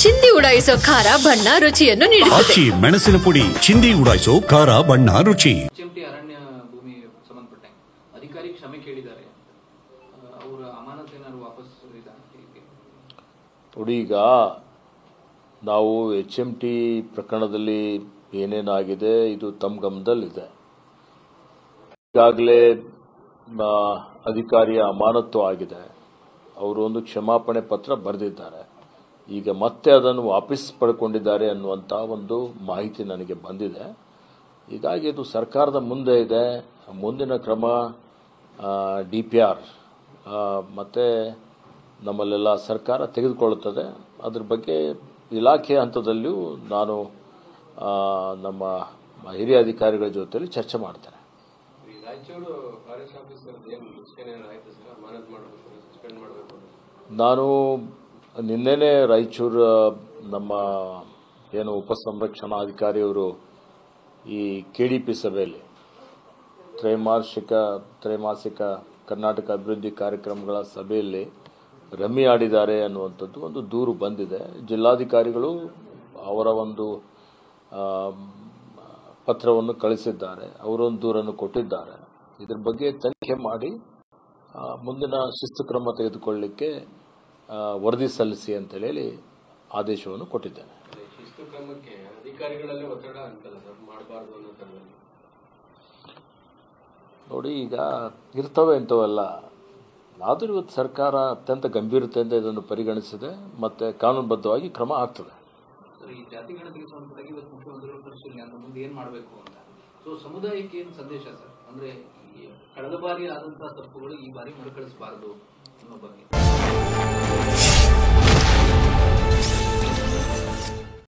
ಚಿಂದಿ ಉಡಾಯಿಸೋ ಖಾರ ಬಣ್ಣ ರುಚಿಯನ್ನು ನೀಡುತ್ತದೆ. ಮೆಣಸಿನ ಪುಡಿ ಚಿಂದಿ ಉಡಾಯಿಸೋ ಖಾರ ಬಣ್ಣ ರುಚಿ. ಅರಣ್ಯ ಭೂಮಿ ಸಂಬಂಧಪಟ್ಟ ಅಧಿಕಾರಿ ಕ್ಷಮೆ ಕೇಳಿದ್ದಾರೆ, ಅವರ ಅಮಾನತು ಏನಾದ್ರು ವಾಪಸ್ ನೋಡಿ. ಈಗ ನಾವು HMT ಪ್ರಕರಣದಲ್ಲಿ ಏನೇನಾಗಿದೆ ಇದು ತಮ್ಮ ಗಮನದಲ್ಲಿದೆ. ಈಗಾಗಲೇ ಅಧಿಕಾರಿಯ ಅಮಾನತು ಆಗಿದೆ, ಅವರು ಒಂದು ಕ್ಷಮಾಪಣೆ ಪತ್ರ ಬರೆದಿದ್ದಾರೆ. ಈಗ ಮತ್ತೆ ಅದನ್ನು ವಾಪಸ್ ಪಡ್ಕೊಂಡಿದ್ದಾರೆ ಅನ್ನುವಂಥ ಒಂದು ಮಾಹಿತಿ ನನಗೆ ಬಂದಿದೆ. ಹೀಗಾಗಿ ಇದು ಸರ್ಕಾರದ ಮುಂದೆ ಇದೆ. ಮುಂದಿನ ಕ್ರಮ DPR ಮತ್ತು ನಮ್ಮಲ್ಲೆಲ್ಲ ಸರ್ಕಾರ ತೆಗೆದುಕೊಳ್ಳುತ್ತದೆ. ಅದ್ರ ಬಗ್ಗೆ ಇಲಾಖೆ ಹಂತದಲ್ಲಿಯೂ ನಾನು ನಮ್ಮ ಹಿರಿಯ ಅಧಿಕಾರಿಗಳ ಜೊತೆಯಲ್ಲಿ ಚರ್ಚೆ ಮಾಡ್ತೇನೆ. ನಾನು ನಿನ್ನೆನೇ ರಾಯಚೂರು ನಮ್ಮ ಏನು ಉಪಸಂರಕ್ಷಣಾಧಿಕಾರಿಯವರು ಈ KDP ಸಭೆಯಲ್ಲಿ ತ್ರೈಮಾಸಿಕ ಕರ್ನಾಟಕ ಅಭಿವೃದ್ಧಿ ಕಾರ್ಯಕ್ರಮಗಳ ಸಭೆಯಲ್ಲಿ ರಮ್ಮಿ ಆಡಿದ್ದಾರೆ ಅನ್ನುವಂಥದ್ದು ಒಂದು ದೂರು ಬಂದಿದೆ. ಜಿಲ್ಲಾಧಿಕಾರಿಗಳು ಅವರ ಒಂದು ಪತ್ರವನ್ನು ಕಳಿಸಿದ್ದಾರೆ, ಅವರೊಂದು ದೂರನ್ನು ಕೊಟ್ಟಿದ್ದಾರೆ. ಇದರ ಬಗ್ಗೆ ತನಿಖೆ ಮಾಡಿ ಮುಂದಿನ ಶಿಸ್ತು ಕ್ರಮ ತೆಗೆದುಕೊಳ್ಳಲಿಕ್ಕೆ ವರದಿ ಸಲ್ಲಿಸಿ ಅಂತ ಹೇಳಿ ಆದೇಶವನ್ನು ಕೊಟ್ಟಿದ್ದೇನೆ. ಶಿಸ್ತು ಕ್ರಮಕ್ಕೆ ಅಧಿಕಾರಿಗಳಲ್ಲೇ ಒತ್ತಡ ಅಂತಲ್ಲ ಸರ್, ಮಾಡಬಾರ್ದು ಅನ್ನೋ ಥರದಲ್ಲಿ. ನೋಡಿ, ಈಗ ಇರ್ತವೆ ಇಂಥವೆಲ್ಲ. ಆದರೂ ಇವತ್ತು ಸರ್ಕಾರ ಅತ್ಯಂತ ಗಂಭೀರತೆಯಿಂದ ಇದನ್ನು ಪರಿಗಣಿಸಿದೆ ಮತ್ತು ಕಾನೂನುಬದ್ಧವಾಗಿ ಕ್ರಮ ಆಗ್ತದೆ. ಸರ್, ಈ ಜಾತಿ ಗಣತಿಗೆ ಸಂಬಂಧಪಟ್ಟಾಗಿ ಇವತ್ತು ಮುಖ್ಯಮಂತ್ರಿಗಳು ಪರಿಶೀಲನೆ ಅಂತ ಮುಂದೆ ಏನು ಮಾಡಬೇಕು ಅಂತ. ಸೊ ಸಮುದಾಯಕ್ಕೆ ಏನು ಸಂದೇಶ ಸರ್, ಅಂದರೆ ಕಳೆದ ಬಾರಿ ಆದಂತಹ ತಪ್ಪುಗಳು ಈ ಬಾರಿ ಮರುಕಳಿಸಬಾರದು ಅನ್ನೋ ಬಗ್ಗೆ.